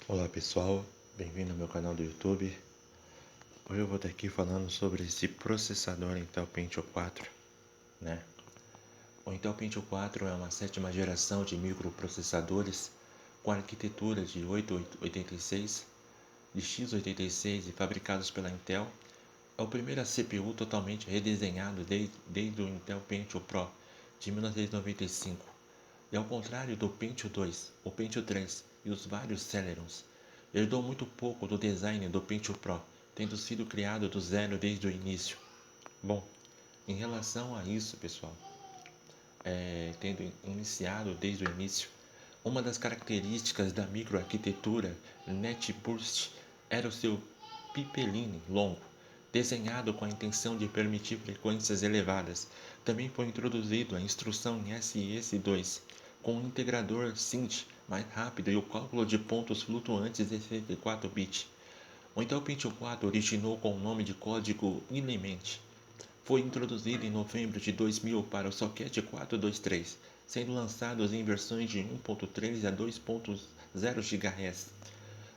Olá pessoal, bem-vindo ao meu canal do YouTube. Hoje eu vou estar aqui falando sobre esse processador Intel Pentium 4, né? O Intel Pentium 4 é uma sétima geração de microprocessadores com arquitetura de 886, de x86 e fabricados pela Intel. É o primeiro CPU totalmente redesenhado desde o Intel Pentium Pro de 1995. E ao contrário do Pentium 2, o Pentium 3 e os vários Celerons, herdou muito pouco do design do Pentium Pro, tendo sido criado do zero desde o início. Bom, em relação a isso, pessoal, tendo iniciado desde o início, uma das características da microarquitetura NetBurst era o seu pipeline longo, desenhado com a intenção de permitir frequências elevadas. Também foi introduzido a instrução em SS2, com um integrador SINT mais rápido e o cálculo de pontos flutuantes de 64 bits. O Intel Pentium 4 originou com o nome de código Element. Foi introduzido em novembro de 2000 para o socket 423, sendo lançados em versões de 1.3 a 2.0 GHz.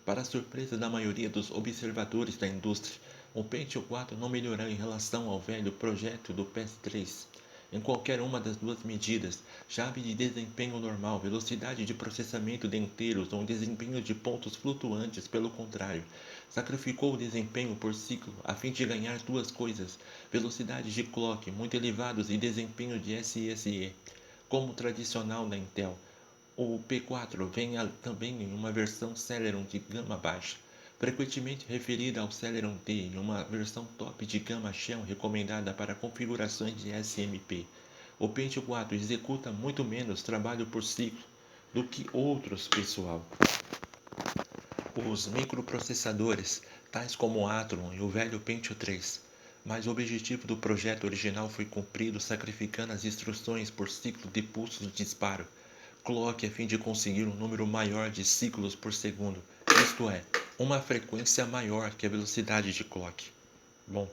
Para a surpresa da maioria dos observadores da indústria, o Pentium 4 não melhorou em relação ao velho projeto do PS3. Em qualquer uma das duas medidas, chave de desempenho normal, velocidade de processamento de inteiros ou desempenho de pontos flutuantes, pelo contrário, sacrificou o desempenho por ciclo a fim de ganhar duas coisas: velocidades de clock muito elevados e desempenho de SSE. Como tradicional da Intel, o P4 vem também em uma versão Celeron de gama baixa, frequentemente referida ao Celeron D, em uma versão top de gama Shell recomendada para configurações de SMP. O Pentium 4 executa muito menos trabalho por ciclo do que outros, pessoal. Os microprocessadores, tais como o Athlon e o velho Pentium 3, mas o objetivo do projeto original foi cumprido sacrificando as instruções por ciclo de pulsos de disparo, clock a fim de conseguir um número maior de ciclos por segundo, isto é, uma frequência maior que a velocidade de clock. Bom,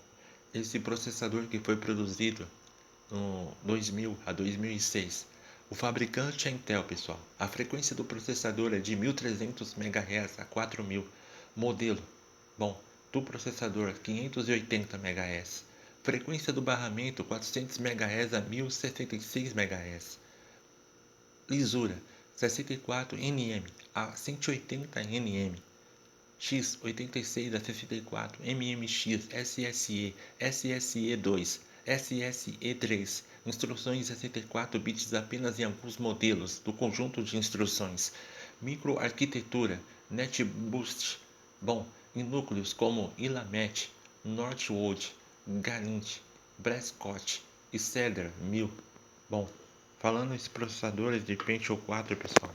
esse processador que foi produzido no 2000 a 2006. O fabricante é Intel, pessoal. A frequência do processador é de 1300 MHz a 4000. Modelo, bom, do processador 580 MHz. Frequência do barramento 400 MHz a 1066 MHz. Lisura 64 nm a 180 nm. X86 a 64, MMX, SSE, SSE2, SSE3, instruções 64 bits apenas em alguns modelos do conjunto de instruções. Microarquitetura, NetBoost, bom, em núcleos como Illumet, Northwood, Galint, Prescott e Cedar 1000. Bom, falando em processadores de Pentium 4, pessoal,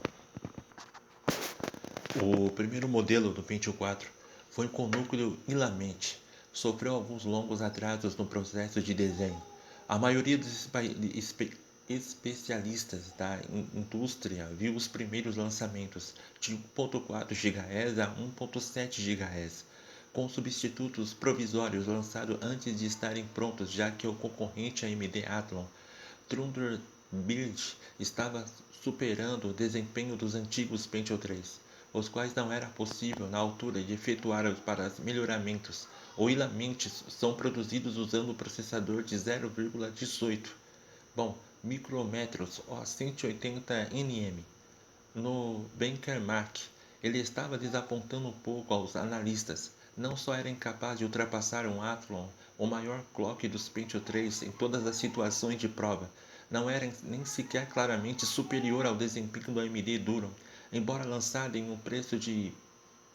o primeiro modelo do Pentium 4 foi com núcleo Illument. Sofreu alguns longos atrasos no processo de desenho. A maioria dos especialistas da indústria viu os primeiros lançamentos de 1.4 GHz a 1.7 GHz, com substitutos provisórios lançados antes de estarem prontos, já que o concorrente AMD Athlon Thunderbird estava superando o desempenho dos antigos Pentium 3, os quais não era possível na altura de efetuar para melhoramentos. Ou Ilamentes são produzidos usando o processador de 0,18. Bom, micrômetros o 180 nm. No benchmark, ele estava desapontando um pouco aos analistas. Não só era incapaz de ultrapassar um Athlon, o maior clock dos Pentium 3 em todas as situações de prova, não era nem sequer claramente superior ao desempenho do AMD Duron, embora lançado em um preço de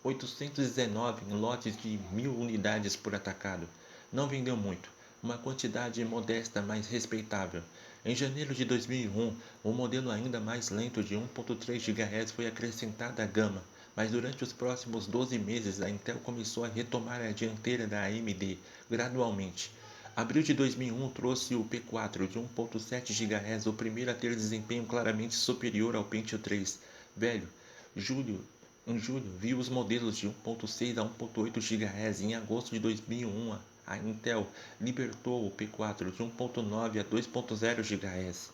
819 em lotes de 1000 unidades por atacado. Não vendeu muito, uma quantidade modesta mas respeitável. Em janeiro de 2001, um modelo ainda mais lento de 1.3 GHz foi acrescentado à gama, mas durante os próximos 12 meses a Intel começou a retomar a dianteira da AMD gradualmente. Abril de 2001 trouxe o P4 de 1.7 GHz, o primeiro a ter desempenho claramente superior ao Pentium 3 velho. Em julho, viu os modelos de 1.6 a 1.8 GHz. Em agosto de 2001, a Intel libertou o P4 de 1.9 a 2.0 GHz.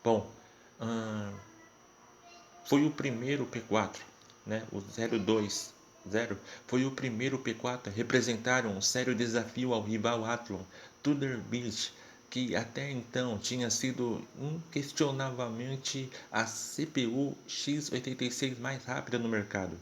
Bom, foi o primeiro P4 né, o 020, foi o primeiro P4 a representar um sério desafio ao rival Athlon Thunderbird, que até então tinha sido inquestionavelmente a CPU x86 mais rápida no mercado.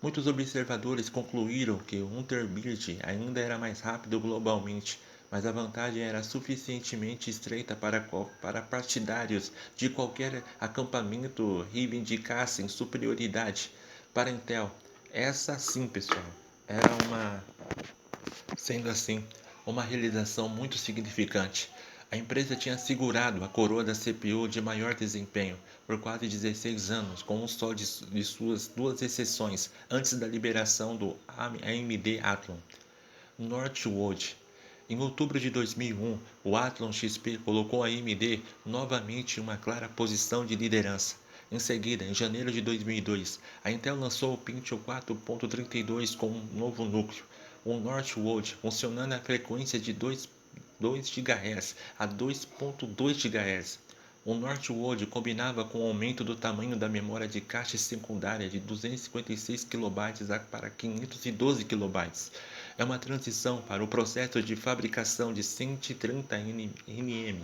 Muitos observadores concluíram que o Thunderbird ainda era mais rápido globalmente, mas a vantagem era suficientemente estreita para partidários de qualquer acampamento reivindicassem superioridade. Para Intel, essa sim, pessoal, era sendo assim, uma realização muito significante. A empresa tinha segurado a coroa da CPU de maior desempenho por quase 16 anos, com um só de suas duas exceções antes da liberação do AMD Athlon. Northwood. Em outubro de 2001, o Athlon XP colocou a AMD novamente em uma clara posição de liderança. Em seguida, em janeiro de 2002, a Intel lançou o Pentium 4.32 com um novo núcleo, o Northwood, funcionando a frequência de 2 GHz a 2.2 GHz. O Northwood combinava com o aumento do tamanho da memória de cache secundária de 256 KB para 512 KB. É uma transição para o processo de fabricação de 130 nm,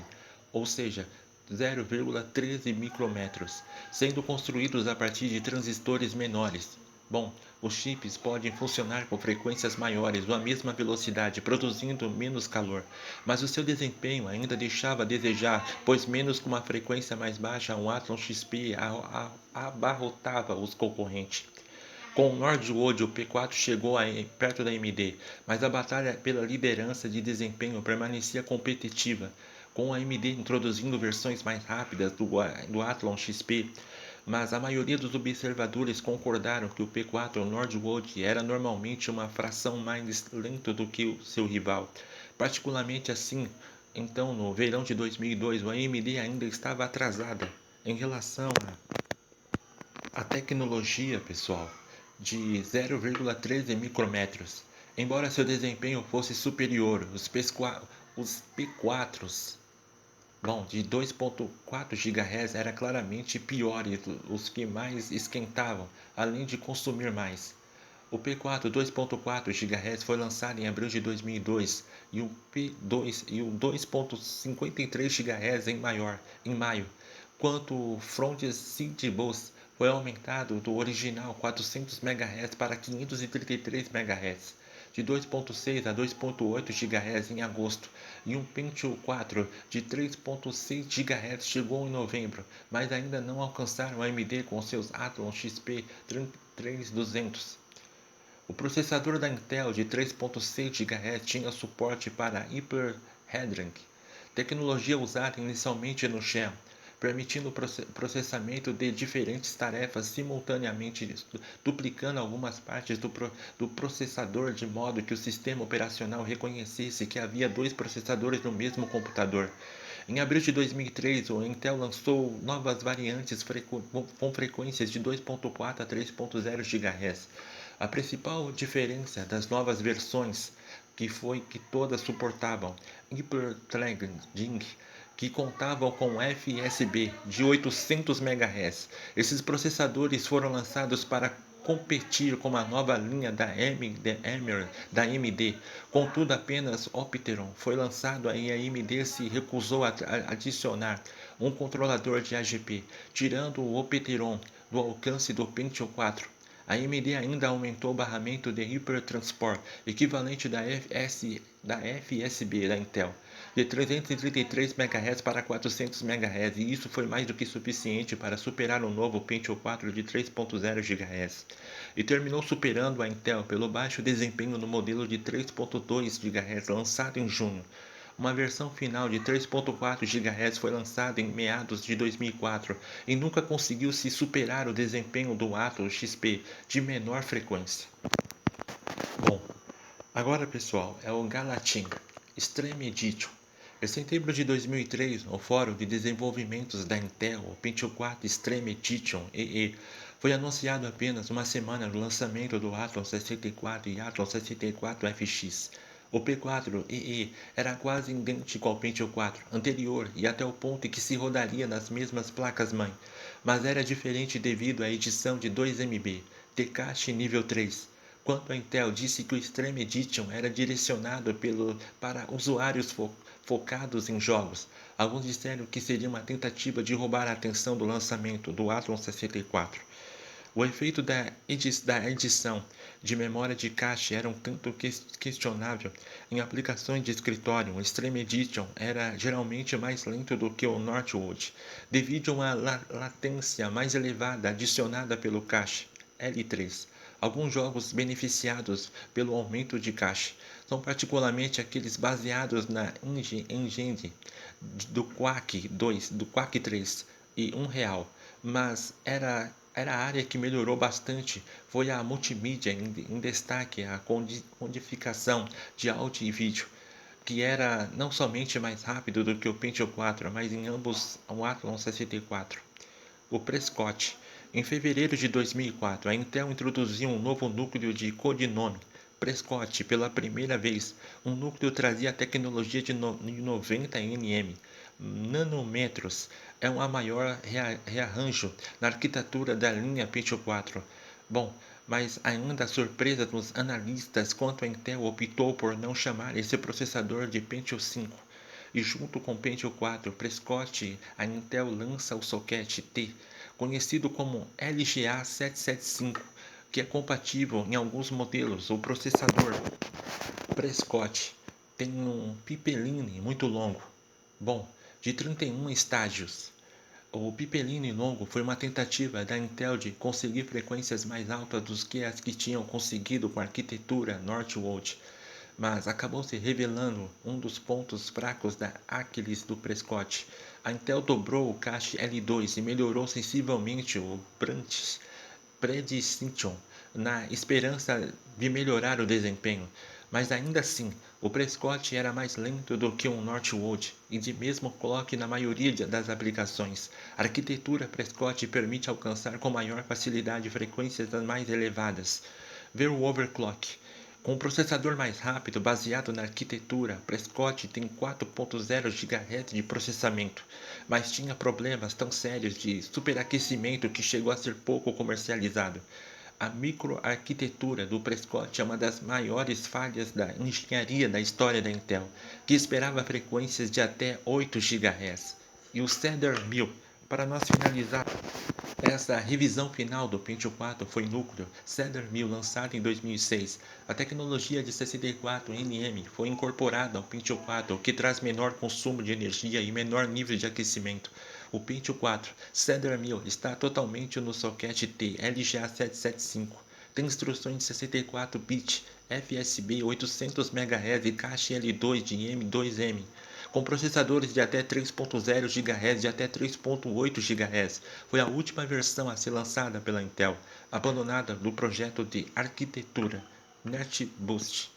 ou seja, 0,13 micrômetros, sendo construídos a partir de transistores menores. Bom, os chips podem funcionar com frequências maiores ou a mesma velocidade, produzindo menos calor, mas o seu desempenho ainda deixava a desejar, pois menos com uma frequência mais baixa, um Athlon XP abarrotava os concorrentes. Com o Northwood, o P4 chegou perto da AMD, mas a batalha pela liderança de desempenho permanecia competitiva, com a AMD introduzindo versões mais rápidas do Athlon XP, mas a maioria dos observadores concordaram que o P4 Northwood era normalmente uma fração mais lento do que o seu rival. Particularmente assim, então no verão de 2002, a AMD ainda estava atrasada em relação à tecnologia, pessoal, de 0,13 micrômetros. Embora seu desempenho fosse superior, os P4s de 2.4 GHz eram claramente piores, os que mais esquentavam, além de consumir mais. O P4 2.4 GHz foi lançado em abril de 2002 e o P2 e o 2.53 GHz em maio, quanto o Front Seed Bus foi aumentado do original 400 MHz para 533 MHz, de 2.6 a 2.8 GHz em agosto, e um Pentium 4 de 3.6 GHz chegou em novembro, mas ainda não alcançaram a AMD com seus Athlon XP 3200. O processador da Intel de 3.6 GHz tinha suporte para Hyper-threading, tecnologia usada inicialmente no Shell, permitindo o processamento de diferentes tarefas simultaneamente, duplicando algumas partes do processador de modo que o sistema operacional reconhecesse que havia dois processadores no mesmo computador. Em abril de 2003, o Intel lançou novas variantes com frequências de 2.4 a 3.0 GHz. A principal diferença das novas versões foi que todas suportavam hyperthreading, que contavam com FSB de 800 MHz. Esses processadores foram lançados para competir com a nova linha da AMD. Contudo, apenas Opteron foi lançado e a AMD se recusou a adicionar um controlador de AGP, tirando o Opteron do alcance do Pentium 4. A AMD ainda aumentou o barramento de Hypertransport, equivalente da FSB da Intel, de 333 MHz para 400 MHz, e isso foi mais do que suficiente para superar o novo Pentium 4 de 3.0 GHz, e terminou superando a Intel pelo baixo desempenho no modelo de 3.2 GHz lançado em junho. Uma versão final de 3.4 GHz foi lançada em meados de 2004 e nunca conseguiu se superar o desempenho do Athlon XP de menor frequência. Bom, agora pessoal, é o Galatine Extreme Edition. Em setembro de 2003, no Fórum de Desenvolvimentos da Intel, o Pentium 4 Extreme Edition EE foi anunciado apenas uma semana do lançamento do Athlon 64 e Athlon 64 FX. O P4 EE era quase idêntico ao Pentium 4 anterior e até o ponto em que se rodaria nas mesmas placas-mãe, mas era diferente devido à edição de 2 MB, de cache nível 3. Quanto a Intel disse que o Extreme Edition era direcionado para usuários focados em jogos, alguns disseram que seria uma tentativa de roubar a atenção do lançamento do Athlon 64. O efeito da edição de memória de cache era um tanto questionável. Em aplicações de escritório, o Extreme Edition era geralmente mais lento do que o Northwood, devido a uma latência mais elevada adicionada pelo cache L3. Alguns jogos beneficiados pelo aumento de cache são particularmente aqueles baseados na engine do Quake 2, do Quake 3 e Unreal, mas era a área que melhorou bastante foi a multimídia, em destaque a codificação de áudio e vídeo, que era não somente mais rápido do que o Pentium 4, mas em ambos o Athlon 64. O Prescott. Em fevereiro de 2004, a Intel introduziu um novo núcleo de codinome Prescott pela primeira vez. O núcleo trazia a tecnologia de 90 nm, nanômetros. É um maior rearranjo na arquitetura da linha Pentium 4. Bom, mas ainda há surpresa dos analistas quanto a Intel optou por não chamar esse processador de Pentium 5. E junto com o Pentium 4 Prescott, a Intel lança o socket T, conhecido como LGA 775, que é compatível em alguns modelos. O processador Prescott tem um pipeline muito longo, bom, de 31 estágios. O pipeline longo foi uma tentativa da Intel de conseguir frequências mais altas do que as que tinham conseguido com a arquitetura Northwood, mas acabou se revelando um dos pontos fracos da Aquiles do Prescott. A Intel dobrou o cache L2 e melhorou sensivelmente o Precision na esperança de melhorar o desempenho, mas ainda assim o Prescott era mais lento do que um Northwood e de mesmo clock na maioria das aplicações. A arquitetura Prescott permite alcançar com maior facilidade frequências mais elevadas. Ver o overclock. Com um processador mais rápido baseado na arquitetura, Prescott tem 4.0 GHz de processamento, mas tinha problemas tão sérios de superaquecimento que chegou a ser pouco comercializado. A microarquitetura do Prescott é uma das maiores falhas da engenharia da história da Intel, que esperava frequências de até 8 GHz. E o Cedar 1000, para nós finalizar essa revisão final do Pentium 4 foi núcleo Cedar 1000 lançado em 2006. A tecnologia de 64 nm foi incorporada ao Pentium 4, o que traz menor consumo de energia e menor nível de aquecimento. O Pentium 4 Cedar 1000 está totalmente no socket T LGA 775. Tem instruções de 64 bits, FSB 800 MHz e cache L2 de M2M, com processadores de até 3.0 GHz e até 3.8 GHz. Foi a última versão a ser lançada pela Intel, abandonada do projeto de arquitetura NetBoost.